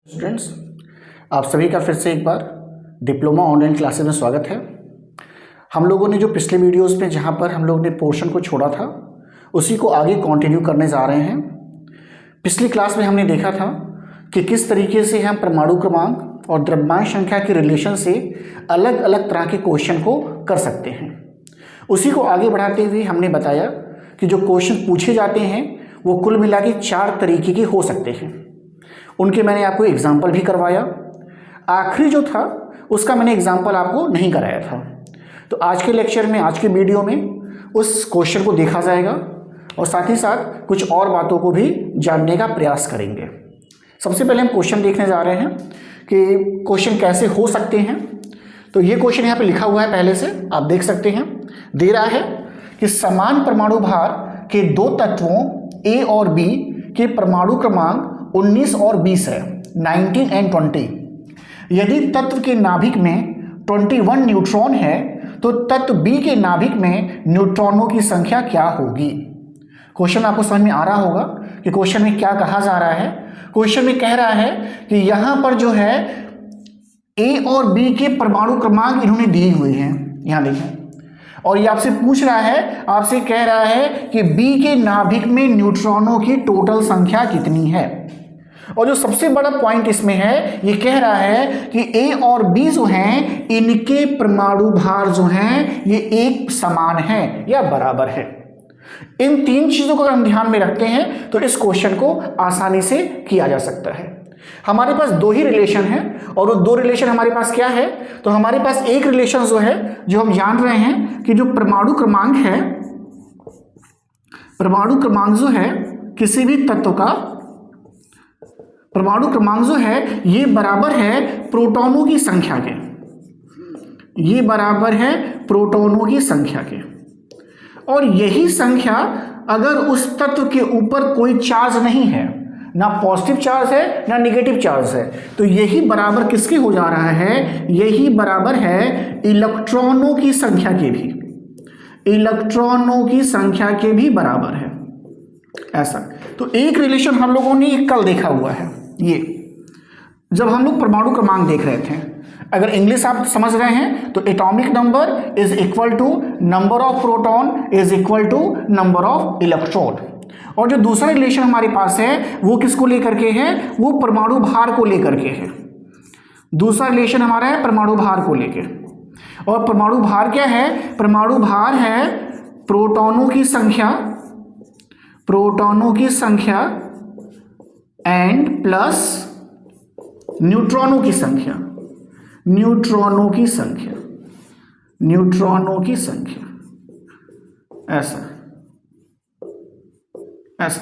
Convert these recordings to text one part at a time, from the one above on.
Students, आप सभी का फिर से एक बार डिप्लोमा ऑनलाइन क्लासेस में स्वागत है। हम लोगों ने जो पिछले वीडियोस में जहां पर हम लोगों ने पोर्शन को छोड़ा था उसी को आगे कंटिन्यू करने जा रहे हैं। पिछली क्लास में हमने देखा था कि किस तरीके से हम परमाणु क्रमांक और द्रव्यमान संख्या के रिलेशन से अलग अलग तरह के क्वेश्चन को कर सकते हैं। उसी को आगे बढ़ाते हुए हमने बताया कि जो क्वेश्चन पूछे जाते हैं वो कुल मिला के 4 तरीके के हो सकते हैं। उनके मैंने आपको एग्जाम्पल भी करवाया। आखिरी जो था उसका मैंने एग्जाम्पल आपको नहीं कराया था। तो आज के लेक्चर में, आज के वीडियो में उस क्वेश्चन को देखा जाएगा और साथ ही साथ कुछ और बातों को भी जानने का प्रयास करेंगे। सबसे पहले हम क्वेश्चन देखने जा रहे हैं कि क्वेश्चन कैसे हो सकते हैं। तो ये क्वेश्चन यहाँ पे लिखा हुआ है, पहले से आप देख सकते हैं। दे रहा है कि समान परमाणु भार के दो तत्वों ए और बी के परमाणु क्रमांक 19 और 20 है, 19 एंड 20। यदि तत्व के नाभिक में 21 न्यूट्रॉन है तो तत्व बी के नाभिक में न्यूट्रॉनों की संख्या क्या होगी। क्वेश्चन आपको समझ में आ रहा होगा कि क्वेश्चन में क्या कहा जा रहा है। क्वेश्चन में कह रहा है कि यहां पर जो है ए और बी के परमाणु क्रमांक इन्होंने दिए हुए हैं, यहां देखें, और ये आपसे पूछ रहा है, आपसे कह रहा है कि बी के नाभिक में न्यूट्रॉनों की टोटल संख्या कितनी है। और जो सबसे बड़ा पॉइंट इसमें है, ये कह रहा है कि ए और बी जो हैं इनके परमाणु भार जो हैं ये एक समान है या बराबर है। इन 3 चीजों को अगर हम ध्यान में रखते हैं तो इस क्वेश्चन को आसानी से किया जा सकता है। हमारे पास 2 ही रिलेशन है और वो 2 रिलेशन हमारे पास क्या है, तो हमारे पास एक रिलेशन जो है, जो हम जान रहे हैं कि जो परमाणु क्रमांक है, परमाणु क्रमांक जो है किसी भी तत्व का परमाणु क्रमांक जो है ये बराबर है प्रोटॉनों की संख्या के, ये बराबर है प्रोटॉनों की संख्या के। और यही संख्या अगर उस तत्व के ऊपर कोई चार्ज नहीं है, ना पॉजिटिव चार्ज है ना नेगेटिव चार्ज है, तो यही बराबर किसके हो जा रहा है, यही बराबर है इलेक्ट्रॉनों की संख्या के भी, इलेक्ट्रॉनों की संख्या के भी बराबर है। ऐसा तो एक रिलेशन हम लोगों ने कल देखा हुआ है, ये जब हम लोग परमाणु क्रमांक देख रहे थे। अगर इंग्लिश आप समझ रहे हैं तो atomic number is equal to number of proton is equal to number of electron. और जो दूसरा रिलेशन हमारे पास है वो किसको लेकर के है, वो परमाणु भार को लेकर के है। दूसरा रिलेशन हमारा है परमाणु भार को लेकर, और परमाणु भार क्या है, परमाणु भार है प्रोटॉनों की संख्या, प्रोटॉनों की संख्या एंड प्लस न्यूट्रॉनों की संख्या, न्यूट्रॉनों की संख्या, न्यूट्रॉनों की संख्या। ऐसा ऐसा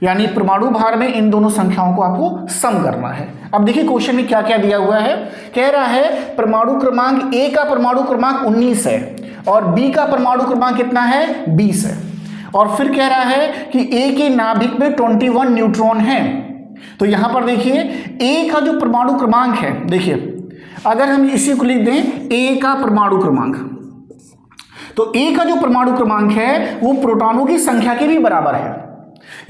यानी परमाणु भार में इन दोनों संख्याओं को आपको सम करना है। अब देखिए क्वेश्चन में क्या क्या दिया हुआ है। कह रहा है परमाणु क्रमांक ए का परमाणु क्रमांक 19 है और बी का परमाणु क्रमांक कितना है, 20 है। और फिर कह रहा है कि ए के नाभिक में 21 न्यूट्रॉन है। तो यहां पर देखिए ए का जो परमाणु क्रमांक है, देखिए अगर हम इसी को लिख दें ए का परमाणु क्रमांक, तो ए का जो परमाणु क्रमांक है वो प्रोटॉनों की संख्या के भी बराबर है।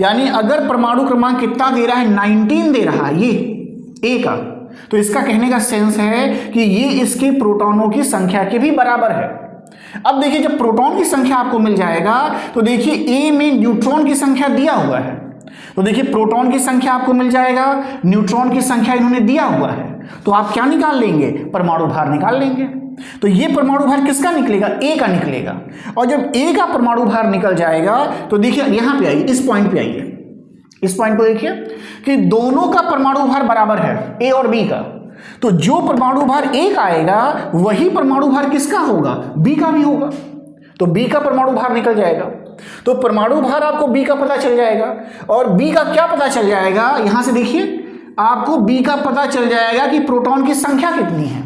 यानी अगर परमाणु क्रमांक कितना दे रहा है, 19 दे रहा है ये ए का, तो इसका कहने का सेंस है कि ये इसके प्रोटॉनों की संख्या के भी बराबर है। अब देखिए जब प्रोटॉन की संख्या आपको मिल जाएगा तो देखिए ए में न्यूट्रॉन की संख्या दिया हुआ है, तो देखिए प्रोटॉन की संख्या आपको मिल जाएगा, न्यूट्रॉन की संख्या इन्होंने दिया हुआ है, तो आप क्या निकाल लेंगे, परमाणु भार निकाल लेंगे। तो ये परमाणु भार किसका निकलेगा, ए का निकलेगा। और जब ए का परमाणु भार निकल जाएगा तो देखिए यहां पे आइए, इस पॉइंट पे आइए, इस पॉइंट पे देखिए कि दोनों का परमाणु भार बराबर है, ए और बी का। तो जो परमाणु भार ए का आएगा वही परमाणु भार किसका होगा, बी का भी होगा। तो बी का परमाणु भार निकल जाएगा। तो परमाणु भार आपको बी का पता चल जाएगा। और बी का क्या पता चल जाएगा, यहां से देखिए आपको बी का पता चल जाएगा कि प्रोटॉन की संख्या कितनी है।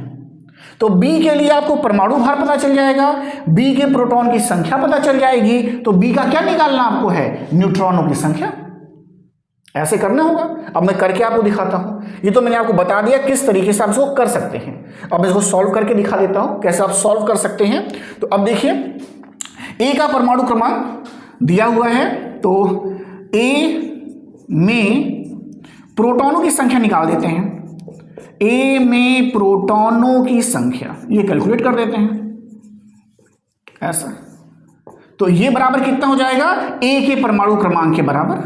तो बी के लिए आपको परमाणु भार पता चल जाएगा, बी के प्रोटॉन की संख्या पता चल जाएगी, तो बी का क्या निकालना आपको है, न्यूट्रॉनों की संख्या। ऐसे करना होगा। अब मैं करके आपको दिखाता हूं। ये तो मैंने आपको बता दिया किस तरीके से आप इसको कर सकते हैं। अब इसको सॉल्व करके दिखा देता हूं कैसे आप सॉल्व कर सकते हैं। तो अब देखिए ए का परमाणु क्रमांक दिया हुआ है, तो ए में प्रोटॉनों की संख्या निकाल देते हैं। ए में प्रोटॉनों की संख्या ये कैलकुलेट कर देते हैं ऐसा। तो ये बराबर कितना हो जाएगा, ए के परमाणु क्रमांक के बराबर,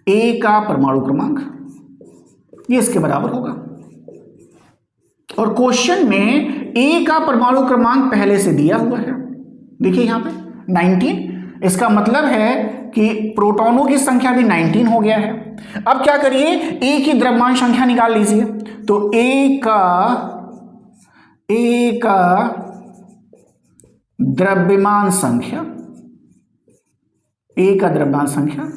ए का परमाणु क्रमांक ये इसके बराबर होगा। और क्वेश्चन में ए का परमाणु क्रमांक पहले से दिया हुआ है, देखिए यहां पे 19। इसका मतलब है कि प्रोटॉनों की संख्या भी 19 हो गया है। अब क्या करिए, ए की द्रव्यमान संख्या निकाल लीजिए। तो ए का द्रव्यमान संख्या, ए का द्रव्यमान संख्या,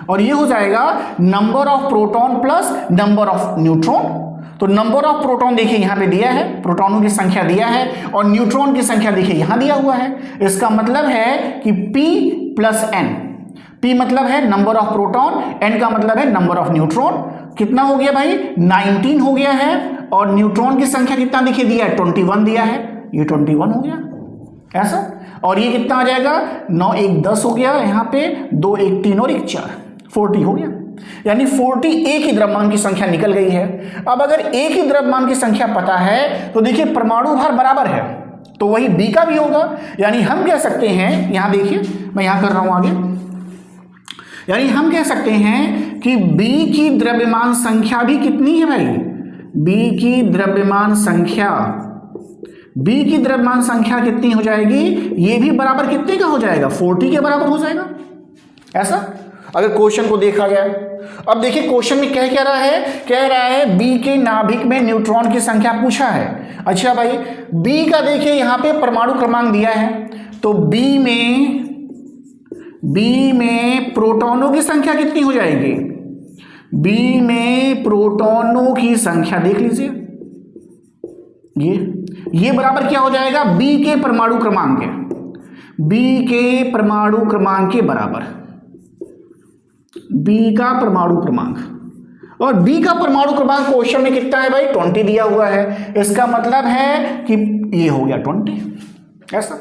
और ये हो जाएगा number of proton plus number of neutron. तो नंबर ऑफ प्रोटॉन देखिए यहां पे दिया है, प्रोटॉनों की संख्या दिया है, और न्यूट्रॉन की संख्या देखिए यहां दिया हुआ है। इसका मतलब है कि P प्लस N, P मतलब है नंबर ऑफ प्रोटॉन, N का मतलब है नंबर ऑफ न्यूट्रॉन। कितना हो गया भाई, 19 हो गया है। और न्यूट्रॉन की संख्या कितना देखिए दिया है, 21 दिया है, ये 21 हो गया ऐसा। और ये कितना आ जाएगा, 9 1 10 हो गया, यहां पे 2 1 3 और 1 4, 40 हो गया। यानी 40 ए की द्रव्यमान की संख्या निकल गई है। अब अगर ए की द्रव्यमान की संख्या पता है तो देखिए परमाणु भार बराबर है, तो वही बी का भी होगा। यानी हम कह सकते हैं, यहां देखिए मैं यहां कर रहा हूं आगे, यानी हम कह सकते हैं कि बी की द्रव्यमान संख्या भी कितनी है भाई, बी की द्रव्यमान संख्या, बी की द्रव्यमान संख्या कितनी हो जाएगी, ये भी बराबर कितने का हो जाएगा, 40 के बराबर हो जाएगा ऐसा, अगर क्वेश्चन को देखा जाए। अब देखिए क्वेश्चन में क्या कह रहा है बी के नाभिक में न्यूट्रॉन की संख्या पूछा है। अच्छा भाई, बी का देखिए यहां पे परमाणु क्रमांक दिया है, तो बी में प्रोटॉनों की संख्या कितनी हो जाएगी, बी में प्रोटॉनों की संख्या देख लीजिए, ये बराबर क्या हो जाएगा, बी के परमाणु क्रमांक के, बी के परमाणु क्रमांक के बराबर, बी का परमाणु क्रमांक। और बी का परमाणु क्रमांक क्वेश्चन में कितना है भाई, 20 दिया हुआ है। इसका मतलब है कि ये हो गया 20 ऐसा।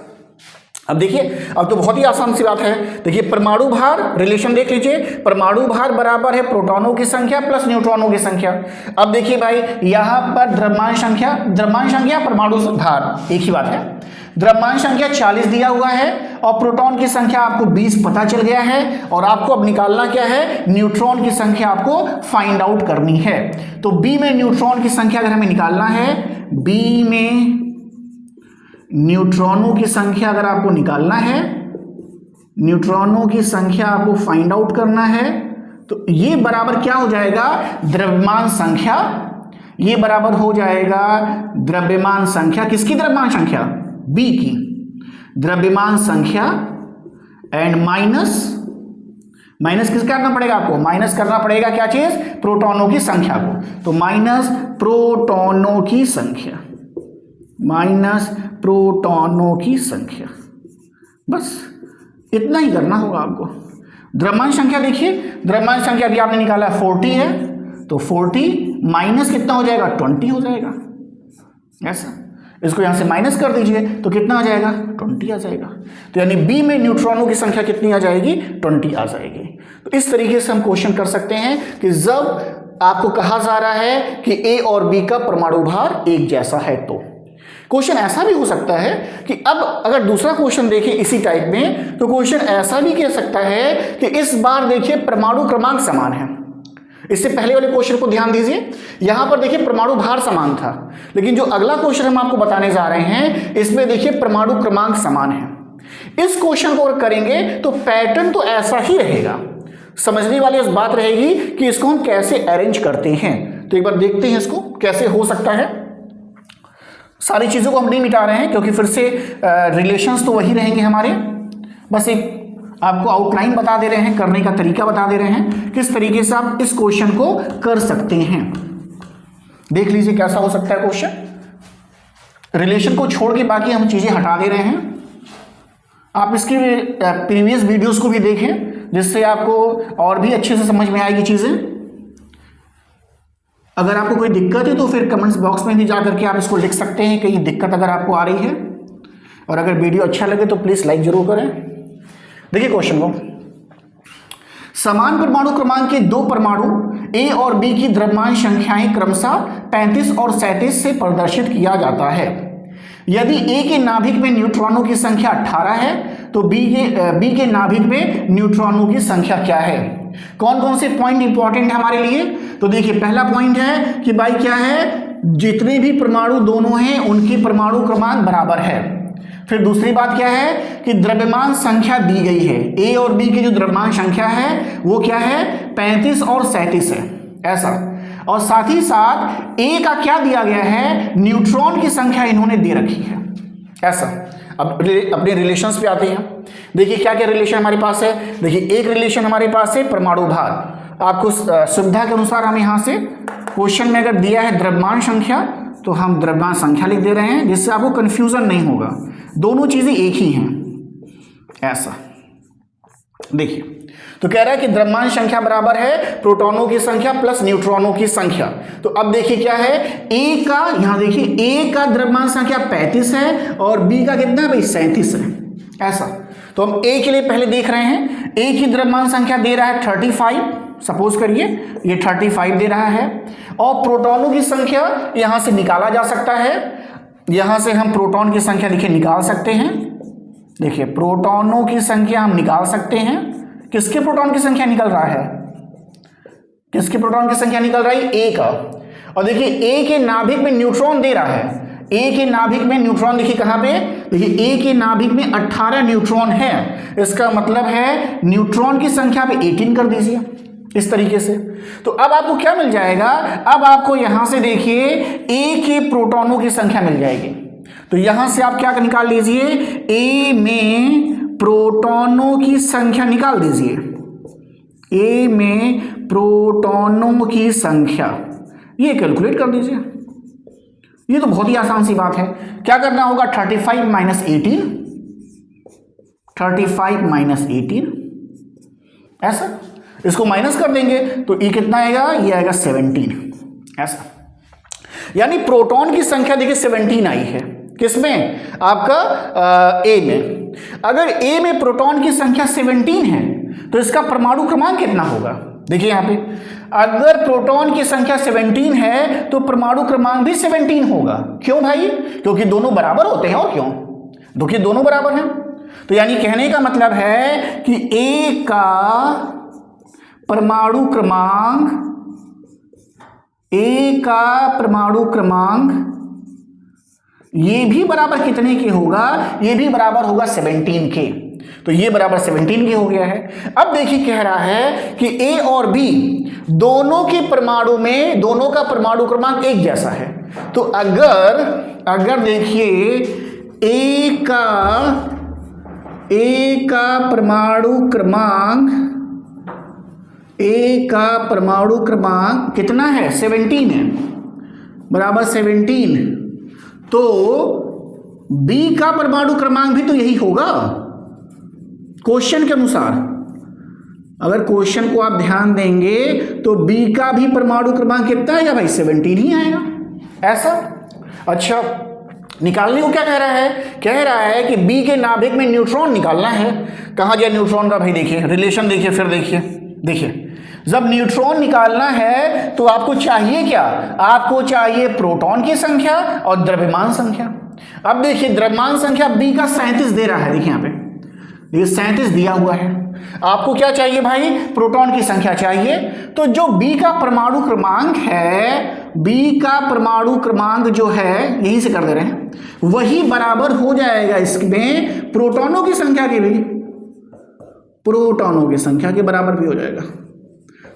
अब देखिए, अब तो बहुत ही आसान सी बात है। देखिए परमाणु भार रिलेशन देख लीजिए, परमाणु भार बराबर है प्रोटॉनों की संख्या प्लस न्यूट्रॉनों की संख्या। अब देखिए भाई यहां पर द्रव्यमान संख्या परमाणु भार एक ही बात है। द्रव्यमान संख्या 40 दिया हुआ है और प्रोटॉन की संख्या आपको 20 पता चल गया है, और आपको अब निकालना क्या है, न्यूट्रॉन की संख्या आपको फाइंड आउट करनी है। तो बी में न्यूट्रॉन की संख्या अगर हमें निकालना है, बी में न्यूट्रॉनों की संख्या अगर आपको निकालना है, न्यूट्रॉनों की संख्या आपको फाइंड आउट करना है, तो ये बराबर क्या हो जाएगा, द्रव्यमान संख्या, ये बराबर हो जाएगा द्रव्यमान संख्या, किसकी द्रव्यमान संख्या, बी की द्रव्यमान संख्या, एंड माइनस किस करना पड़ेगा आपको, माइनस करना पड़ेगा क्या चीज, प्रोटॉनों की संख्या को। तो माइनस प्रोटॉनों की संख्या, माइनस प्रोटॉनों की संख्या, बस इतना ही करना होगा आपको। द्रव्यमान संख्या देखिए, द्रव्यमान संख्या अभी आपने निकाला 40 है, तो 40 माइनस कितना हो जाएगा, 20 हो जाएगा ऐसा। इसको यहां से माइनस कर दीजिए तो कितना आ जाएगा, 20 आ जाएगा। तो यानी बी में न्यूट्रॉनों की संख्या कितनी आ जाएगी, 20 आ जाएगी। तो इस तरीके से हम क्वेश्चन कर सकते हैं कि जब आपको कहा जा रहा है कि ए और बी का परमाणु भार एक जैसा है। तो क्वेश्चन ऐसा भी हो सकता है कि अब अगर दूसरा क्वेश्चन देखें इसी टाइप में, तो क्वेश्चन ऐसा भी कह सकता है कि इस बार देखिए परमाणु क्रमांक समान है। इससे पहले वाले क्वेश्चन को ध्यान दीजिए, यहां पर देखिए परमाणु भार समान था, लेकिन जो अगला क्वेश्चन हम आपको बताने जा रहे हैं इसमें देखिए परमाणु क्रमांक समान है। इस क्वेश्चन को अगर करेंगे तो पैटर्न तो ऐसा ही रहेगा, समझने वाली इस बात रहेगी कि इसको हम कैसे अरेंज करते हैं। तो एक बार देखते हैं इसको कैसे हो सकता है। सारी चीजों को हम नहीं मिटा रहे हैं क्योंकि फिर से रिलेशंस तो वही रहेंगे हमारे, बस एक आपको आउटलाइन बता दे रहे हैं, करने का तरीका बता दे रहे हैं, किस तरीके से आप इस क्वेश्चन को कर सकते हैं। देख लीजिए कैसा हो सकता है क्वेश्चन। रिलेशन को छोड़ के बाकी हम चीजें हटा दे रहे हैं। आप इसकी प्रीवियस वीडियोस को भी देखें जिससे आपको और भी अच्छे से समझ में आएगी चीजें। अगर आपको कोई दिक्कत है तो फिर कमेंट्स बॉक्स में भी जा करके आप इसको लिख सकते हैं कि ये दिक्कत अगर आपको आ रही है, और अगर वीडियो अच्छा लगे तो प्लीज लाइक जरूर करें। देखिए क्वेश्चन को, समान परमाणु क्रमांक के दो परमाणु ए और बी की द्रव्यमान संख्याएं क्रमशः 35 और 37 से प्रदर्शित किया जाता है। यदि ए के नाभिक में न्यूट्रॉनों की संख्या 18 है तो बी के नाभिक में न्यूट्रॉनों की संख्या क्या है। कौन कौन से पॉइंट इंपॉर्टेंट है हमारे लिए, तो देखिए पहला पॉइंट है कि भाई क्या है, जितने भी परमाणु दोनों हैं उनकी परमाणु क्रमांक बराबर है। फिर दूसरी बात क्या है कि द्रव्यमान संख्या दी गई है, ए और बी की जो द्रव्यमान संख्या है वो क्या है 35 और 37 है ऐसा। और साथ ही साथ ए का क्या दिया गया है, न्यूट्रॉन की संख्या इन्होंने दे रखी है ऐसा। अब अपने रिलेशंस पे आते हैं। देखिए क्या क्या रिलेशन हमारे पास है। देखिए एक रिलेशन हमारे पास है परमाणु भार। आपको सुविधा के अनुसार हम यहाँ से क्वेश्चन में अगर दिया है द्रव्यमान संख्या तो हम द्रव्यमान संख्या लिख दे रहे हैं, जिससे आपको कंफ्यूजन नहीं होगा, दोनों चीजें एक ही हैं ऐसा। देखिए तो कह रहा है कि द्रव्यमान संख्या बराबर है प्रोटॉनों की संख्या प्लस न्यूट्रॉनों की संख्या। तो अब देखिए क्या है, ए का यहां देखिए ए का द्रव्यमान संख्या 35 है और बी का कितना है भाई 37 है ऐसा। तो हम ए के लिए पहले देख रहे हैं, ए की द्रव्यमान संख्या दे रहा है 35, सपोज करिए ये 35 दे रहा है, और प्रोटॉनों की संख्या यहां से निकाला जा सकता है। यहां से हम प्रोटॉन की संख्या देखिए निकाल सकते हैं। देखिए प्रोटॉनों की संख्या हम निकाल सकते हैं। किसके प्रोटॉन की संख्या निकल रहा है, किसके प्रोटॉन की संख्या निकल रहा है, ए का। और देखिए ए के नाभिक में न्यूट्रॉन दे रहा है, ए के नाभिक में न्यूट्रॉन देखिए कहां पे, देखिए ए के नाभिक में 18 न्यूट्रॉन है। इसका मतलब है न्यूट्रॉन की संख्या पे 18 कर दीजिए इस तरीके से। तो अब आपको क्या मिल जाएगा, अब आपको यहां से देखिए ए के प्रोटॉनों की संख्या मिल जाएगी। तो यहां से आप क्या निकाल लीजिए, ए में प्रोटॉनों की संख्या निकाल दीजिए, ए में प्रोटॉनों की संख्या ये कैलकुलेट कर दीजिए। ये तो बहुत ही आसान सी बात है। क्या करना होगा, 35 माइनस 18, 35 माइनस 18 ऐसा, इसको माइनस कर देंगे तो ये कितना आएगा, ये आएगा 17 ऐसा। यानी प्रोटॉन की संख्या देखिए 17 आई है, किसमें, आपका ए में। अगर ए में प्रोटॉन की संख्या 17 है तो इसका परमाणु क्रमांक कितना होगा। देखिए यहां पे अगर प्रोटॉन की संख्या 17 है तो परमाणु क्रमांक भी 17 होगा। क्यों भाई, क्योंकि दोनों बराबर होते हैं। और क्यों, क्योंकि दोनों बराबर हैं। तो यानी कहने का मतलब है कि ए का परमाणु क्रमांक, ए का परमाणु क्रमांक ये भी बराबर कितने के होगा, ये भी बराबर होगा 17 के। तो ये बराबर 17 के हो गया है। अब देखिए कह रहा है कि ए और बी दोनों के परमाणु में, दोनों का परमाणु क्रमांक एक जैसा है। तो अगर देखिए ए का परमाणु क्रमांक, ए का परमाणु क्रमांक कितना है, 17 है, बराबर 17, तो बी का परमाणु क्रमांक भी तो यही होगा क्वेश्चन के अनुसार। अगर क्वेश्चन को आप ध्यान देंगे तो बी का भी परमाणु क्रमांक कितना आएगा भाई, 17 ही आएगा ऐसा। अच्छा, निकालने को क्या कह रहा है, कह रहा है कि बी के नाभिक में न्यूट्रॉन निकालना है। कहाँ गया न्यूट्रॉन का भाई, देखिए रिलेशन देखिए, फिर देखिए जब न्यूट्रॉन निकालना है तो आपको चाहिए क्या, आपको चाहिए प्रोटॉन की संख्या और द्रव्यमान संख्या। अब देखिए द्रव्यमान संख्या बी का 37 दे रहा है, देखिए यहाँ पे ये 37 दिया हुआ है। आपको क्या चाहिए भाई, प्रोटॉन की संख्या चाहिए। तो जो बी का परमाणु क्रमांक है, बी का परमाणु क्रमांक जो है, यहीं से कर दे रहे हैं, वही बराबर हो जाएगा इसमें प्रोटॉनों की संख्या के भी, प्रोटॉनों की संख्या के बराबर भी हो जाएगा।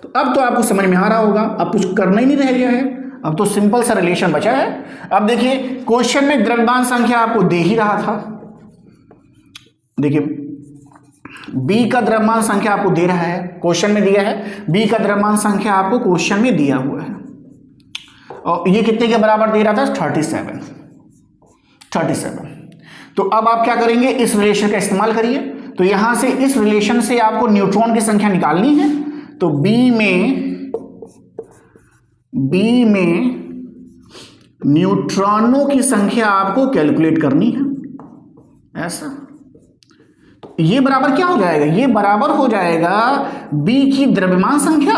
तो अब तो आपको समझ में आ रहा होगा, अब कुछ करना ही नहीं रह गया है, अब तो सिंपल सा रिलेशन बचा है। अब देखिए क्वेश्चन में द्रव्यमान संख्या आपको दे ही रहा था। देखिए बी का द्रव्यमान संख्या आपको दे रहा है, क्वेश्चन में दिया है, बी का द्रव्यमान संख्या आपको क्वेश्चन में दिया हुआ है, और ये कितने के बराबर दे रहा था, 37। तो अब आप क्या करेंगे, इस रिलेशन का इस्तेमाल करिए। तो यहां से इस रिलेशन से आपको न्यूट्रॉन की संख्या निकालनी है। तो बी में न्यूट्रॉनों की संख्या आपको कैलकुलेट करनी है ऐसा। तो ये बराबर क्या हो जाएगा, ये बराबर हो जाएगा बी की द्रव्यमान संख्या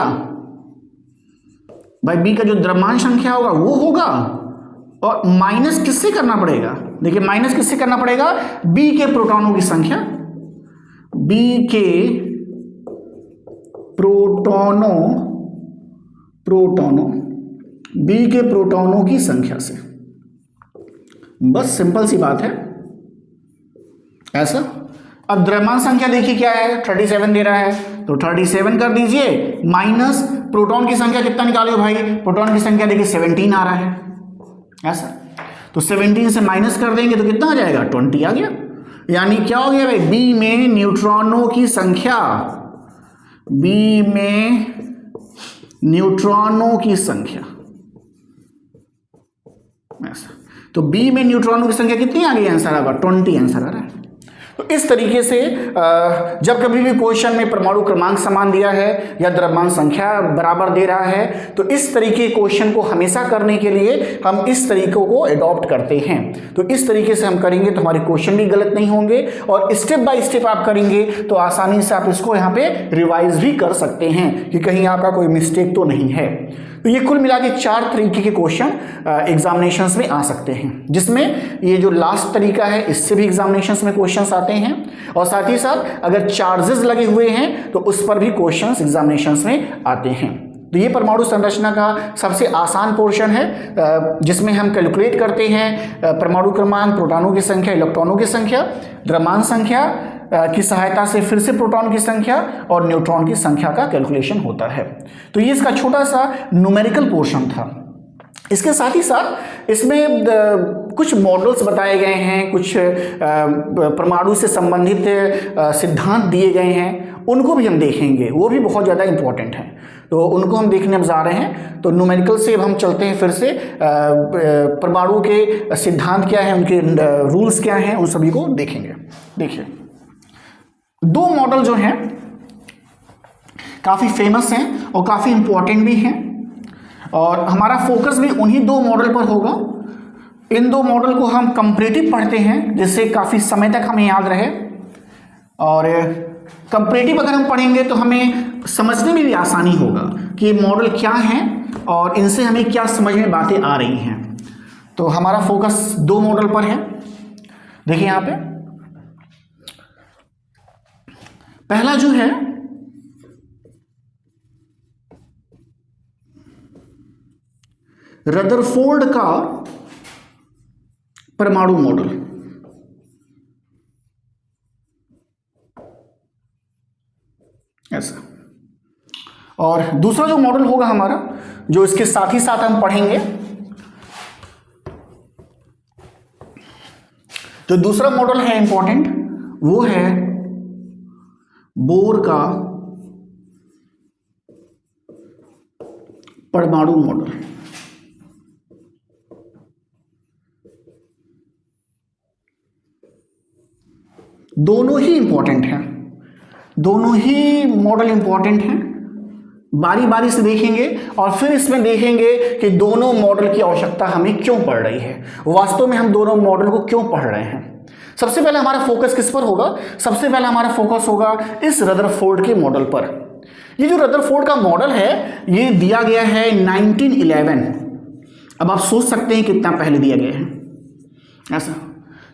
भाई बी का जो द्रव्यमान संख्या होगा वो होगा, और माइनस किससे करना पड़ेगा, देखिए माइनस किससे करना पड़ेगा, बी के प्रोटॉनों की संख्या, बी के बी के प्रोटॉनों की संख्या से। बस सिंपल सी बात है ऐसा। अब द्रव्यमान संख्या देखिए क्या है, 37 दे रहा है, तो 37 कर दीजिए, माइनस प्रोटॉन की संख्या कितना निकालो भाई, प्रोटॉन की संख्या देखिए 17 आ रहा है ऐसा, तो 17 से माइनस कर देंगे तो कितना आ जाएगा, 20 आ गया। यानी क्या हो गया भाई, बी में न्यूट्रॉनों की संख्या, बी में न्यूट्रॉनों की संख्या ऐसा, तो बी में न्यूट्रॉनों की संख्या कितनी आ गई, आंसर आएगा 20 आंसर आ रहा है। तो इस तरीके से जब कभी भी क्वेश्चन में परमाणु क्रमांक समान दिया है या द्रव्यमान संख्या बराबर दे रहा है, तो इस तरीके क्वेश्चन को हमेशा करने के लिए हम इस तरीकों को अडॉप्ट करते हैं। तो इस तरीके से हम करेंगे तो हमारे क्वेश्चन भी गलत नहीं होंगे, और स्टेप बाय स्टेप आप करेंगे तो आसानी से आप इसको यहाँ पे रिवाइज भी कर सकते हैं कि कहीं आपका कोई मिस्टेक तो नहीं है। तो ये कुल मिला के 4 तरीके के क्वेश्चन एग्जामिनेशंस में आ सकते हैं, जिसमें ये जो लास्ट तरीका है इससे भी एग्जामिनेशंस में क्वेश्चंस आते हैं, और साथ ही साथ अगर चार्जेस लगे हुए हैं तो उस पर भी क्वेश्चंस एग्जामिनेशंस में आते हैं। तो ये परमाणु संरचना का सबसे आसान पोर्शन है, जिसमें हम कैलकुलेट करते हैं परमाणु क्रमांक, प्रोटॉनों की संख्या, इलेक्ट्रॉनों की संख्या, द्रव्यमान संख्या की सहायता से फिर से प्रोटॉन की संख्या और न्यूट्रॉन की संख्या का कैलकुलेशन होता है। तो ये इसका छोटा सा न्यूमेरिकल पोर्शन था। इसके साथ ही साथ इसमें कुछ मॉडल्स बताए गए हैं, कुछ परमाणु से संबंधित सिद्धांत दिए गए हैं, उनको भी हम देखेंगे, वो भी बहुत ज़्यादा इंपॉर्टेंट हैं, तो उनको हम देखने अब जा रहे हैं। तो न्यूमेरिकल से अब हम चलते हैं फिर से परमाणु के सिद्धांत क्या है, उनके रूल्स क्या हैं, उन सभी को देखेंगे। देखिए 2 मॉडल जो हैं काफ़ी फेमस हैं और काफ़ी इंपॉर्टेंट भी हैं, और हमारा फोकस भी उन्हीं 2 मॉडल पर होगा। इन 2 मॉडल को हम कंपैरेटिव पढ़ते हैं, जिससे काफ़ी समय तक हमें याद रहे, और कंपैरेटिव अगर हम पढ़ेंगे तो हमें समझने में भी आसानी होगा कि ये मॉडल क्या हैं और इनसे हमें क्या समझ में बातें आ रही हैं। तो हमारा फोकस 2 मॉडल पर है। देखिए यहाँ पे पहला जो है रदरफोर्ड का परमाणु मॉडल। ऐसा, और दूसरा जो मॉडल होगा हमारा, जो इसके साथ ही साथ हम पढ़ेंगे, जो दूसरा मॉडल है इंपॉर्टेंट, वो है बोर का परमाणु मॉडल। दोनों ही इंपॉर्टेंट हैं, दोनों ही मॉडल इंपॉर्टेंट हैं। बारी बारी से देखेंगे और फिर इसमें देखेंगे कि दोनों मॉडल की आवश्यकता हमें क्यों पड़ रही है, वास्तव में हम दोनों मॉडल को क्यों पढ़ रहे हैं। सबसे पहले हमारा फोकस किस पर होगा, सबसे पहले हमारा फोकस होगा इस रदरफोर्ड के मॉडल पर। ये जो रदरफोर्ड का मॉडल है ये दिया गया है 1911। अब आप सोच सकते हैं कितना पहले दिया गया है ऐसा,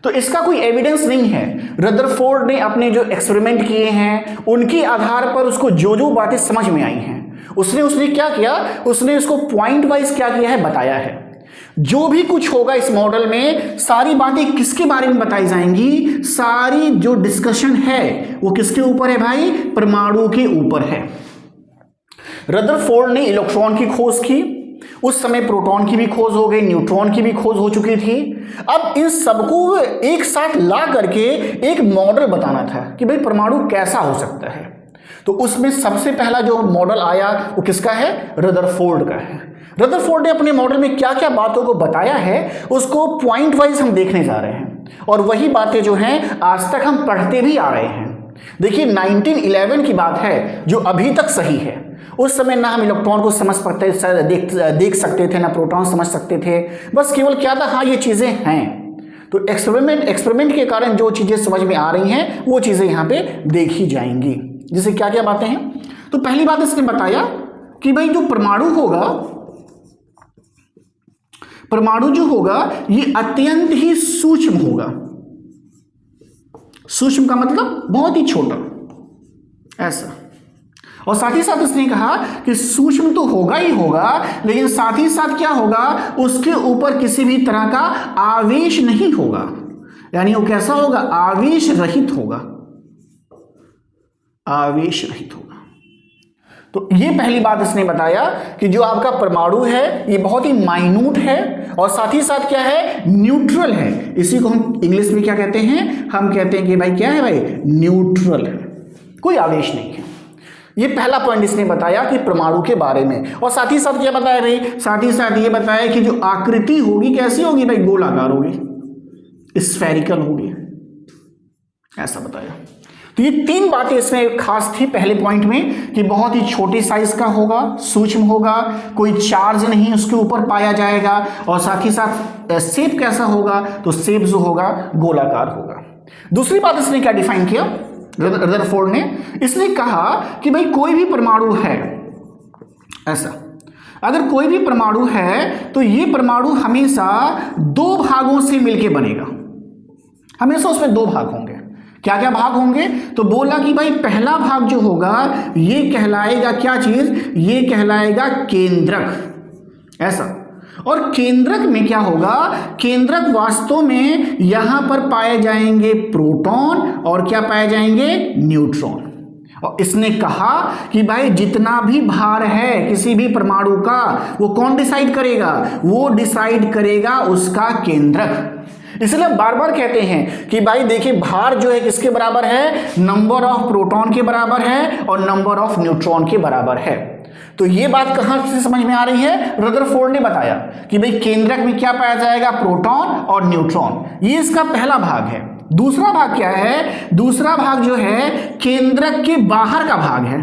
तो इसका कोई एविडेंस नहीं है। रदरफोर्ड ने अपने जो एक्सपेरिमेंट किए हैं उनके आधार पर उसको जो जो बातें समझ में आई हैं उसने क्या किया, उसने इसको पॉइंट वाइज क्या किया है, बताया है। जो भी कुछ होगा इस मॉडल में सारी बातें किसके बारे में बताई जाएंगी, सारी जो डिस्कशन है वो किसके ऊपर है भाई, परमाणु के ऊपर है। रदरफोर्ड ने इलेक्ट्रॉन की खोज की, उस समय प्रोटॉन की भी खोज हो गई, न्यूट्रॉन की भी खोज हो चुकी थी। अब इन सबको एक साथ ला करके एक मॉडल बताना था कि भाई परमाणु कैसा हो सकता है। तो उसमें सबसे पहला जो मॉडल आया वो किसका है, रदरफोर्ड का है। रदरफोर्ड ने अपने मॉडल में क्या क्या बातों को बताया है उसको पॉइंट वाइज हम देखने जा रहे हैं, और वही बातें जो हैं आज तक हम पढ़ते भी आ रहे हैं। देखिए 1911 की बात है जो अभी तक सही है। उस समय ना हम इलेक्ट्रॉन को समझ सकते देख सकते थे, ना प्रोटॉन समझ सकते थे, बस केवल क्या था, हाँ ये चीज़ें हैं। तो एक्सपेरिमेंट के कारण जो चीज़ें समझ में आ रही हैं वो चीज़ें यहाँ पे देखी जाएंगी। जैसे क्या क्या बातें हैं, तो पहली बात इसने बताया कि भाई जो परमाणु होगा परमाणु जो होगा ये अत्यंत ही सूक्ष्म होगा। सूक्ष्म का मतलब बहुत ही छोटा, ऐसा। और साथ ही साथ उसने कहा कि सूक्ष्म तो होगा ही होगा, लेकिन साथ ही साथ क्या होगा, उसके ऊपर किसी भी तरह का आवेश नहीं होगा, यानी वो कैसा होगा, आवेश रहित होगा, आवेश रहित होगा। तो ये पहली बात इसने बताया कि जो आपका परमाणु है ये बहुत ही माइन्यूट है और साथ ही साथ क्या है, न्यूट्रल है। इसी को हम इंग्लिश में क्या कहते हैं, हम कहते हैं कि भाई क्या है भाई, न्यूट्रल है, कोई आवेश नहीं है। ये पहला पॉइंट इसने बताया कि परमाणु के बारे में। और साथ ही साथ क्या बताया भाई, साथ ही साथ ये बताया कि जो आकृति होगी कैसी होगी भाई, गोलाकार होगी, स्फेरिकल होगी, ऐसा बताया। तो ये तीन बातें इसमें खास थी पहले पॉइंट में कि बहुत ही छोटी साइज का होगा, सूक्ष्म होगा, कोई चार्ज नहीं उसके ऊपर पाया जाएगा, और साथ ही साथ शेप कैसा होगा, तो शेप जो होगा गोलाकार होगा। दूसरी बात इसने क्या डिफाइन किया रदरफोर्ड ने, इसने कहा कि भाई कोई भी परमाणु है, ऐसा अगर कोई भी परमाणु है तो ये परमाणु हमेशा दो भागों से मिलकर बनेगा, हमेशा उसमें दो भाग होंगे। क्या क्या भाग होंगे, तो बोला कि भाई पहला भाग जो होगा ये कहलाएगा क्या चीज, ये कहलाएगा केंद्रक, ऐसा। और केंद्रक में क्या होगा, केंद्रक वास्तव में यहां पर पाए जाएंगे प्रोटॉन और क्या पाए जाएंगे, न्यूट्रॉन। और इसने कहा कि भाई जितना भी भार है किसी भी परमाणु का, वो कौन डिसाइड करेगा, वो डिसाइड करेगा उसका केंद्रक। इसलिए बार बार कहते हैं कि भाई देखिए भार जो है किसके बराबर है, नंबर ऑफ प्रोटॉन के बराबर है और नंबर ऑफ न्यूट्रॉन के बराबर है। तो ये बात कहां से समझ में आ रही है, रदरफोर्ड ने बताया कि भाई केंद्रक में क्या पाया जाएगा, प्रोटॉन और न्यूट्रॉन, ये इसका पहला भाग है। दूसरा भाग क्या है, दूसरा भाग जो है केंद्रक के बाहर का भाग है।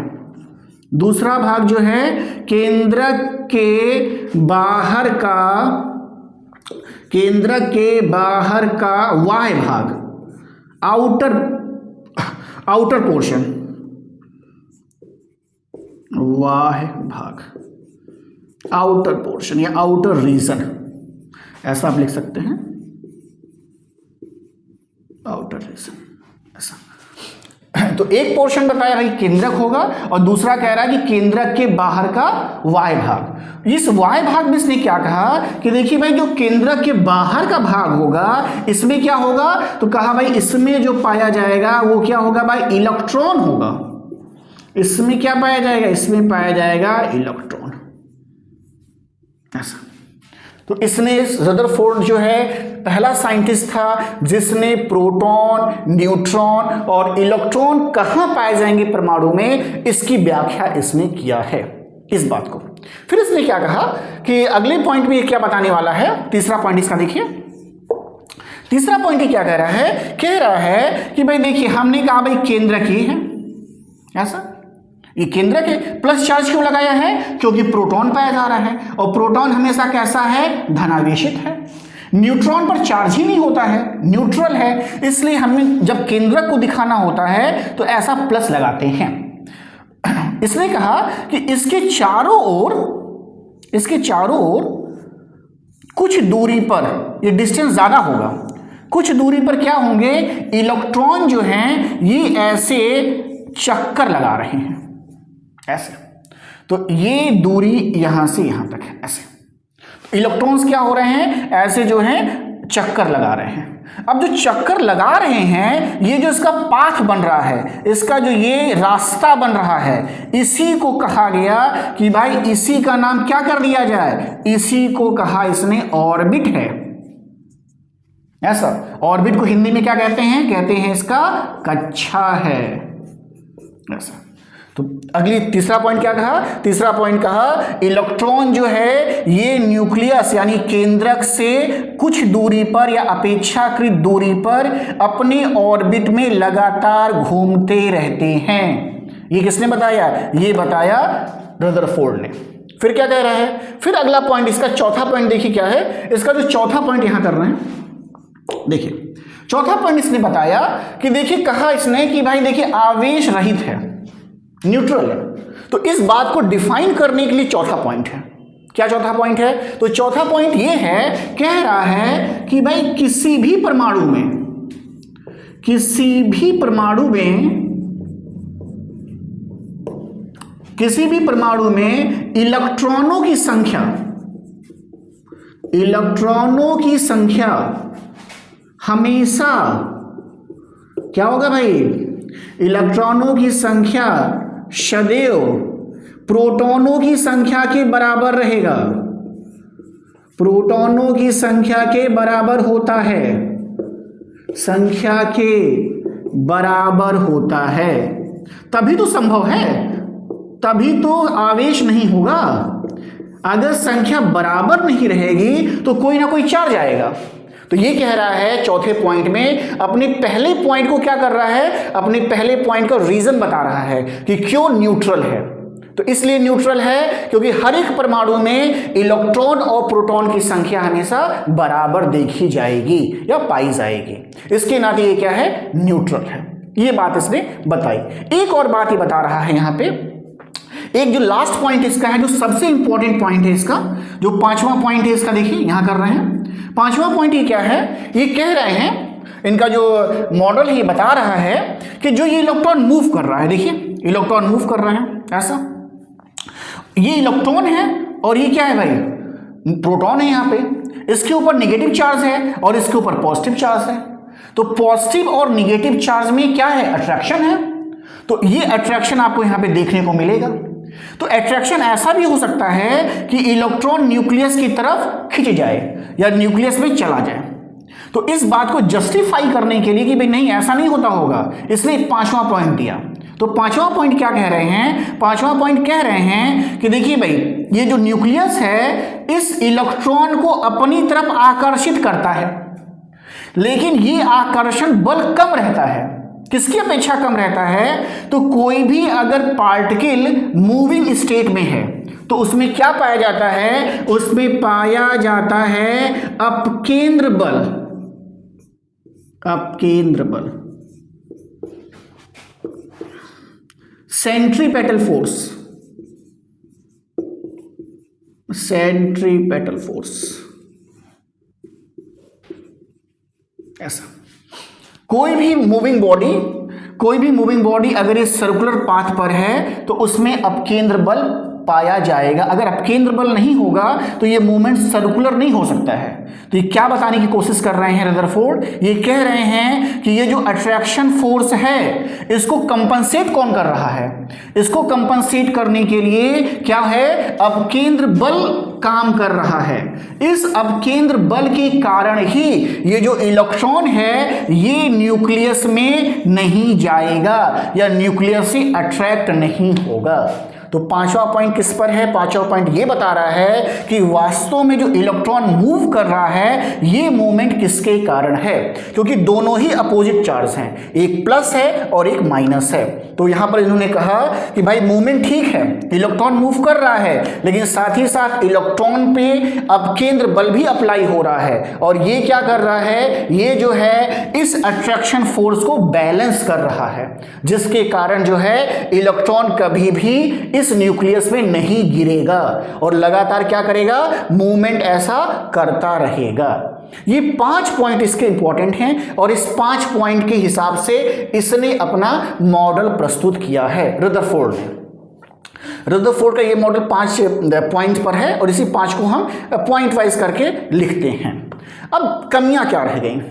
दूसरा भाग जो है केंद्रक के बाहर का, केंद्रक के बाहर का वाह्य भाग, आउटर पोर्शन, वाह्य भाग, आउटर पोर्शन या आउटर रीजन, ऐसा आप लिख सकते हैं, आउटर रीजन, ऐसा। तो एक पोर्शन बताया भाई केंद्रक होगा और दूसरा कह रहा है कि केंद्रक के बाहर का वाह्य भाग। इस वाह्य भाग में इसने क्या कहा कि देखिए भाई जो केंद्रक के बाहर का भाग होगा इसमें क्या होगा, तो कहा भाई इसमें जो पाया जाएगा वो क्या होगा भाई, इलेक्ट्रॉन होगा। इसमें क्या पाया जाएगा, इसमें पाया जाएगा इलेक्ट्रॉन, ऐसा। तो इसने रदरफोर्ड जो है पहला साइंटिस्ट था जिसने प्रोटॉन, न्यूट्रॉन और इलेक्ट्रॉन कहां पाए जाएंगे परमाणु में, इसकी व्याख्या इसने किया है इस बात को। फिर इसने क्या कहा कि अगले पॉइंट में क्या बताने वाला है, तीसरा पॉइंट इसका देखिए। तीसरा पॉइंट क्या कह रहा है, कह रहा है कि भाई देखिए हमने कहा भाई केंद्रक ही है, ऐसा, ये केंद्रक है। प्लस चार्ज क्यों लगाया है, क्योंकि प्रोटॉन पाया जा रहा है और प्रोटॉन हमेशा कैसा है, धनावेशित है। न्यूट्रॉन पर चार्ज ही नहीं होता है, न्यूट्रल है, इसलिए हमें जब केंद्रक को दिखाना होता है तो ऐसा प्लस लगाते हैं। इसने कहा कि इसके चारों ओर कुछ दूरी पर, ये डिस्टेंस ज्यादा होगा, कुछ दूरी पर क्या होंगे, इलेक्ट्रॉन जो हैं ये ऐसे चक्कर लगा रहे हैं, ऐसे। तो ये दूरी यहां से यहां तक है, ऐसे। इलेक्ट्रॉन्स क्या हो रहे हैं, ऐसे जो हैं चक्कर लगा रहे हैं। अब जो चक्कर लगा रहे हैं, ये जो इसका पाथ बन रहा है, इसका जो ये रास्ता बन रहा है, इसी को कहा गया कि भाई इसी का नाम क्या कर दिया जाए, इसी को कहा इसने ऑर्बिट है, ऐसा। ऑर्बिट को हिंदी में क्या कहते हैं, कहते हैं इसका कक्षा है, ऐसा। तो अगली तीसरा पॉइंट क्या कहा, तीसरा पॉइंट कहा इलेक्ट्रॉन जो है ये न्यूक्लियस यानी केंद्रक से कुछ दूरी पर या अपेक्षाकृत दूरी पर अपने ऑर्बिट में लगातार घूमते रहते हैं। ये किसने बताया, ये बताया रदरफोर्ड ने। फिर क्या कह रहा है, फिर अगला पॉइंट इसका चौथा पॉइंट देखिए क्या है, इसका जो चौथा पॉइंट यहां कर रहे हैं, देखिए चौथा पॉइंट इसने बताया कि देखिए कहा इसने कि भाई देखिए आवेश रहित है, न्यूट्रल है। तो इस बात को डिफाइन करने के लिए चौथा पॉइंट है, क्या चौथा पॉइंट है? तो चौथा पॉइंट ये है, कह रहा है कि भाई किसी भी परमाणु में इलेक्ट्रॉनों की संख्या हमेशा क्या होगा भाई? इलेक्ट्रॉनों की संख्या सदैव प्रोटॉनों की संख्या के बराबर रहेगा। प्रोटॉनों की संख्या के बराबर होता है, संख्या के बराबर होता है। तभी तो संभव है, तभी तो आवेश नहीं होगा। अगर संख्या बराबर नहीं रहेगी तो कोई ना कोई चार्ज आएगा। तो ये कह रहा है चौथे पॉइंट में, अपने पहले पॉइंट को क्या कर रहा है? अपने पहले पॉइंट का रीजन बता रहा है कि क्यों न्यूट्रल है। तो इसलिए न्यूट्रल है क्योंकि हर एक परमाणु में इलेक्ट्रॉन और प्रोटॉन की संख्या हमेशा बराबर देखी जाएगी या पाई जाएगी। इसके नाते ये क्या है? न्यूट्रल है। ये बात इसने बताई। एक और बात ये बता रहा है यहाँ पे, एक जो लास्ट पॉइंट इसका है, जो सबसे इंपॉर्टेंट पॉइंट है इसका, जो पांचवा पॉइंट है इसका, देखिए यहां कर रहे हैं। पांचवा पॉइंट ये क्या है? ये कह रहे हैं, इनका जो मॉडल है ये बता रहा है कि जो ये इलेक्ट्रॉन मूव कर रहा है, देखिए इलेक्ट्रॉन मूव कर रहे हैं ऐसा, ये इलेक्ट्रॉन है और ये क्या है भाई? प्रोटॉन है। यहाँ पे इसके ऊपर नेगेटिव चार्ज है और इसके ऊपर पॉजिटिव चार्ज है। तो पॉजिटिव और नेगेटिव चार्ज में क्या है? अट्रैक्शन है। तो ये अट्रैक्शन आपको यहाँ पे देखने को मिलेगा। तो अट्रैक्शन ऐसा भी हो सकता है कि इलेक्ट्रॉन न्यूक्लियस की तरफ खिंच जाए या न्यूक्लियस में चला जाए। तो इस बात को जस्टिफाई करने के लिए कि भाई नहीं ऐसा नहीं होता होगा, इसलिए पांचवा पॉइंट दिया। तो पांचवा पॉइंट क्या कह रहे हैं? पांचवा पॉइंट कह रहे हैं कि देखिए भाई, ये जो न्यूक्लियस है इस इलेक्ट्रॉन को अपनी तरफ आकर्षित करता है, लेकिन ये आकर्षण बल कम रहता है। किसकी अपेक्षा कम रहता है? तो कोई भी अगर पार्टिकल मूविंग स्टेट में है तो उसमें क्या पाया जाता है? उसमें पाया जाता है अपकेंद्र बल। अपकेंद्र बल, सेंट्रीपेटल फोर्स, सेंट्रीपेटल फोर्स ऐसा। कोई भी मूविंग बॉडी अगर इस सर्कुलर पाथ पर है तो उसमें अपकेंद्र बल पाया जाएगा। अगर अपकेंद्र बल नहीं होगा तो ये मूवमेंट सर्कुलर नहीं हो सकता है। तो ये क्या बताने की कोशिश कर रहे हैं रदरफोर्ड? ये कह रहे हैं कि ये जो अट्रैक्शन फोर्स है इसको कंपनसेट कौन कर रहा है? इसको कंपनसेट करने के लिए क्या है? अपकेंद्र बल काम कर रहा है। इस अपकेंद्र बल के कारण ही ये जो इलेक्ट्रॉन है ये न्यूक्लियस में नहीं जाएगा या न्यूक्लियस से अट्रैक्ट नहीं होगा। तो पांचवा पॉइंट किस पर है? पांचवा पॉइंट ये बता रहा है कि वास्तव में जो इलेक्ट्रॉन मूव कर रहा है ये मूवमेंट किसके कारण है, क्योंकि दोनों ही अपोजिट चार्ज हैं, एक प्लस है और एक माइनस है। तो यहां पर इन्होंने कहा कि भाई मूवमेंट ठीक है, इलेक्ट्रॉन मूव कर रहा है, लेकिन साथ ही साथ इलेक्ट्रॉन पे अपकेंद्र बल भी अप्लाई हो रहा है और ये क्या कर रहा है? ये जो है इस अट्रैक्शन फोर्स को बैलेंस कर रहा है, जिसके कारण जो है इलेक्ट्रॉन कभी भी इस न्यूक्लियस में नहीं गिरेगा और लगातार क्या करेगा? मूवमेंट ऐसा करता रहेगा। ये 5 पॉइंट इसके इंपॉर्टेंट हैं और इस 5 पॉइंट के हिसाब से इसने अपना मॉडल प्रस्तुत किया है रदरफोर्ड ने। रदरफोर्ड का ये मॉडल 5 पॉइंट पर है और इसी 5 को हम पॉइंट वाइज करके लिखते हैं। अब कमियां क्या रह गई?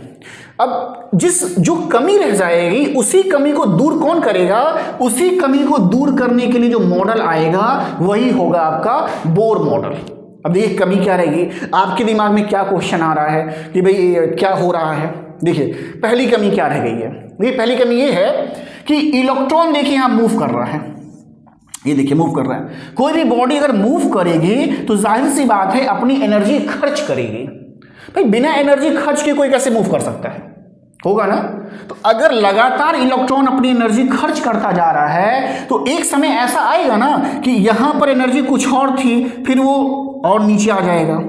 अब जो कमी रह जाएगी उसी कमी को दूर कौन करेगा? उसी कमी को दूर करने के लिए जो मॉडल आएगा वही होगा आपका बोर मॉडल। अब देखिए कमी क्या रहेगी, आपके दिमाग में क्या क्वेश्चन आ रहा है कि भाई क्या हो रहा है। देखिए पहली कमी क्या रह गई है? ये पहली कमी ये है कि इलेक्ट्रॉन देखिए यहां मूव कर रहा है, ये देखिए मूव कर रहा है। कोई भी बॉडी अगर मूव करेगी तो जाहिर सी बात है अपनी एनर्जी खर्च करेगी। भाई बिना एनर्जी खर्च के कोई कैसे मूव कर सकता है? होगा ना। तो अगर लगातार इलेक्ट्रॉन अपनी एनर्जी खर्च करता जा रहा है तो एक समय ऐसा आएगा ना कि यहां पर एनर्जी कुछ और थी, फिर वो और नीचे आ जाएगा,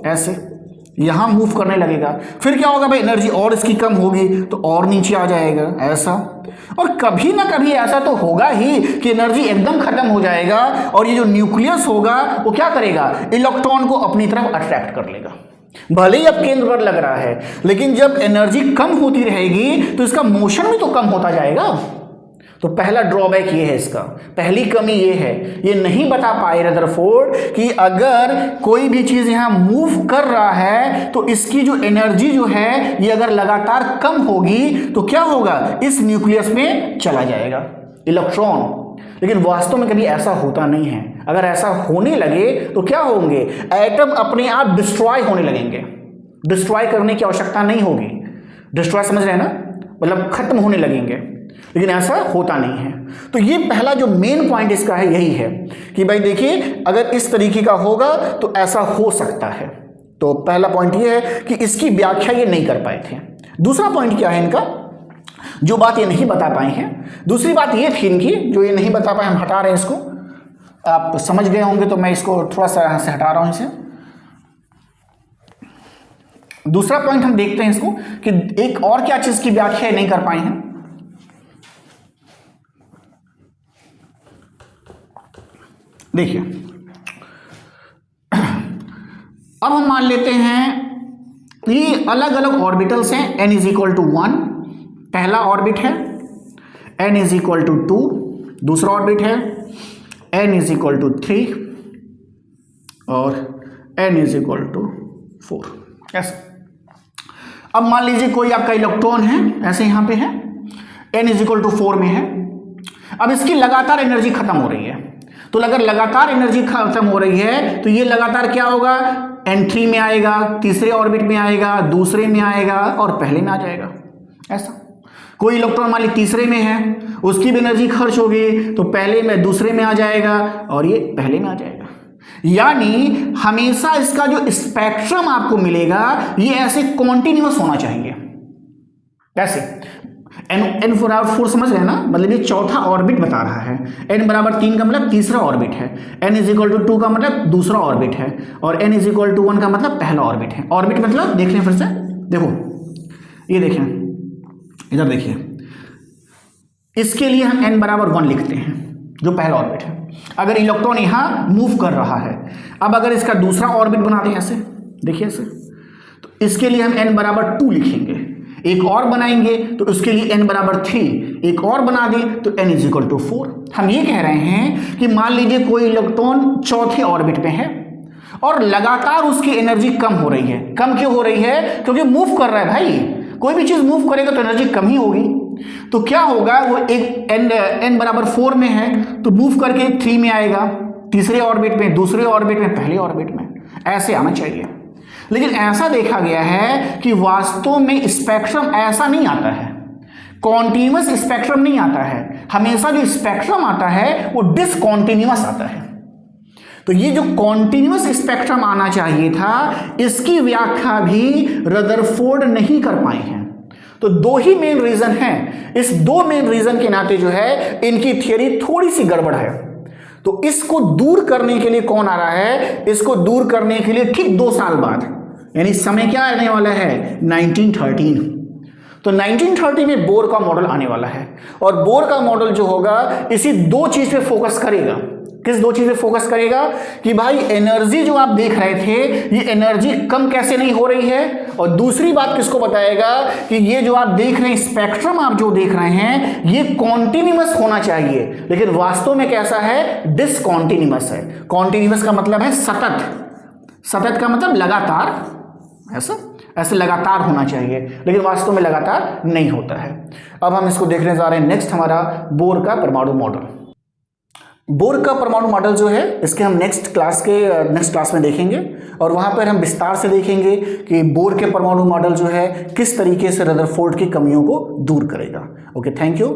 ऐसे यहाँ मूव करने लगेगा, फिर क्या होगा भाई, एनर्जी और इसकी कम होगी तो और नीचे आ जाएगा ऐसा। और कभी ना कभी ऐसा तो होगा ही कि एनर्जी एकदम खत्म हो जाएगा और ये जो न्यूक्लियस होगा वो क्या करेगा, इलेक्ट्रॉन को अपनी तरफ अट्रैक्ट कर लेगा। भले ही अब केंद्र पर लग रहा है, लेकिन जब एनर्जी कम होती रहेगी तो इसका मोशन भी तो कम होता जाएगा। तो पहला ड्रॉबैक ये है इसका, पहली कमी ये है, ये नहीं बता पाए रदरफोर्ड कि अगर कोई भी चीज यहां मूव कर रहा है तो इसकी जो एनर्जी जो है ये अगर लगातार कम होगी तो क्या होगा, इस न्यूक्लियस में चला जाएगा इलेक्ट्रॉन। लेकिन वास्तव में कभी ऐसा होता नहीं है। अगर ऐसा होने लगे तो क्या होंगे, एटम अपने आप डिस्ट्रॉय होने लगेंगे। डिस्ट्रॉय करने की आवश्यकता नहीं होगी, डिस्ट्रॉय समझ रहे हैं ना, मतलब खत्म होने लगेंगे, लेकिन ऐसा होता नहीं है। तो ये पहला जो मेन पॉइंट इसका है यही है कि भाई देखिए अगर इस तरीके का होगा तो ऐसा हो सकता है। तो पहला पॉइंट ये है कि इसकी व्याख्या ये नहीं कर पाए थे। दूसरा पॉइंट क्या है इनका, जो बात ये नहीं बता पाए हैं, दूसरी बात ये थी इनकी जो ये नहीं बता पाए, हम हटा रहे हैं इसको, आप समझ गए होंगे तो मैं इसको थोड़ा सा यहाँ से हटा रहा हूँ इसे। दूसरा पॉइंट हम देखते हैं इसको कि एक और क्या चीज की व्याख्या नहीं कर पाए हैं। देखिए अब हम मान लेते हैं ये अलग अलग ऑर्बिटल्स हैं, n इज इक्वल टू 1 पहला ऑर्बिट है, n इज इक्वल टू 2 दूसरा ऑर्बिट है, n इज इक्वल टू 3 और n इज इक्वल टू 4 ऐसे। अब मान लीजिए कोई आपका इलेक्ट्रॉन है ऐसे यहां पे है, n इज इक्वल टू 4 में है। अब इसकी लगातार एनर्जी खत्म हो रही है, तो अगर लगातार एनर्जी खत्म हो रही है तो ये लगातार क्या होगा, n3 में आएगा, तीसरे ऑर्बिट में आएगा, दूसरे में आएगा और पहले में आ जाएगा ऐसा। कोई इलेक्ट्रॉन मान ली तीसरे में है, उसकी भी एनर्जी खर्च होगी तो पहले में दूसरे में आ जाएगा और ये पहले में आ जाएगा। यानी हमेशा इसका जो स्पेक्ट्रम आपको मिलेगा ये ऐसे कॉन्टिन्यूअस होना चाहिए। कैसे, n बराबर 4 समझ रहे हैं ना, मतलब ये चौथा ऑर्बिट बता रहा है, n बराबर 3 का मतलब तीसरा ऑर्बिट है, n इज इक्वल टू 2 का मतलब दूसरा ऑर्बिट है और n इज इक्वल टू 1 का मतलब पहला ऑर्बिट है। ऑर्बिट मतलब देख लें फिर से, देखो ये देखें इधर देखिए, इसके लिए हम n बराबर 1 लिखते हैं जो पहला ऑर्बिट है। अगर इलेक्ट्रॉन यहां मूव कर रहा है, अब अगर इसका दूसरा ऑर्बिट बना दें ऐसे, देखिए ऐसे, तो इसके लिए हम n बराबर 2 लिखेंगे। एक और बनाएंगे तो उसके लिए n बराबर 3, एक और बना दें तो n इज इक्वल टू 4। हम ये कह रहे हैं कि मान लीजिए कोई इलेक्ट्रॉन चौथे ऑर्बिट पे है और लगातार उसकी एनर्जी कम हो रही है। कम क्यों हो रही है, क्योंकि मूव कर रहा है भाई, कोई भी चीज मूव करेगा तो एनर्जी कम ही होगी। तो क्या होगा, वो एक n बराबर 4 में है तो मूव करके 3 में आएगा, तीसरे ऑर्बिट में, दूसरे ऑर्बिट में, पहले ऑर्बिट में, ऐसे आना चाहिए। लेकिन ऐसा देखा गया है कि वास्तव में स्पेक्ट्रम ऐसा नहीं आता है, कॉन्टिन्यूअस स्पेक्ट्रम नहीं आता है। हमेशा जो स्पेक्ट्रम आता है वो डिसकॉन्टिन्यूअस आता है। तो ये जो कॉन्टिन्यूअस स्पेक्ट्रम आना चाहिए था, इसकी व्याख्या भी रदरफोर्ड नहीं कर पाए हैं। तो दो ही मेन रीजन हैं। इस दो मेन रीजन के नाते जो है इनकी थियरी थोड़ी सी गड़बड़ है। तो इसको दूर करने के लिए कौन आ रहा है, इसको दूर करने के लिए ठीक 2 साल बाद, यानी समय क्या आने वाला है, 1913। तो 1930 में बोर का मॉडल आने वाला है और बोर का मॉडल जो होगा इसी 2 चीज पे फोकस करेगा। किस 2 चीज पे फोकस करेगा कि भाई एनर्जी जो आप देख रहे थे ये एनर्जी कम कैसे नहीं हो रही है, और दूसरी बात किसको बताएगा कि ये जो आप देख रहे हैं स्पेक्ट्रम आप जो देख रहे हैं ये कॉन्टिन्यूअस होना चाहिए, लेकिन वास्तव में कैसा है, डिसकॉन्टिन्यूअस है। कॉन्टिन्यूअस का मतलब है सतत, सतत का मतलब लगातार, ऐसे लगातार होना चाहिए, लेकिन वास्तव में लगातार नहीं होता है। अब हम इसको देखने जा रहे हैं नेक्स्ट, हमारा बोर का परमाणु मॉडल। बोर का परमाणु मॉडल जो है इसके हम नेक्स्ट क्लास में देखेंगे और वहाँ पर हम विस्तार से देखेंगे कि बोर के परमाणु मॉडल जो है किस तरीके से रदरफोर्ड की कमियों को दूर करेगा। Okay, thank you.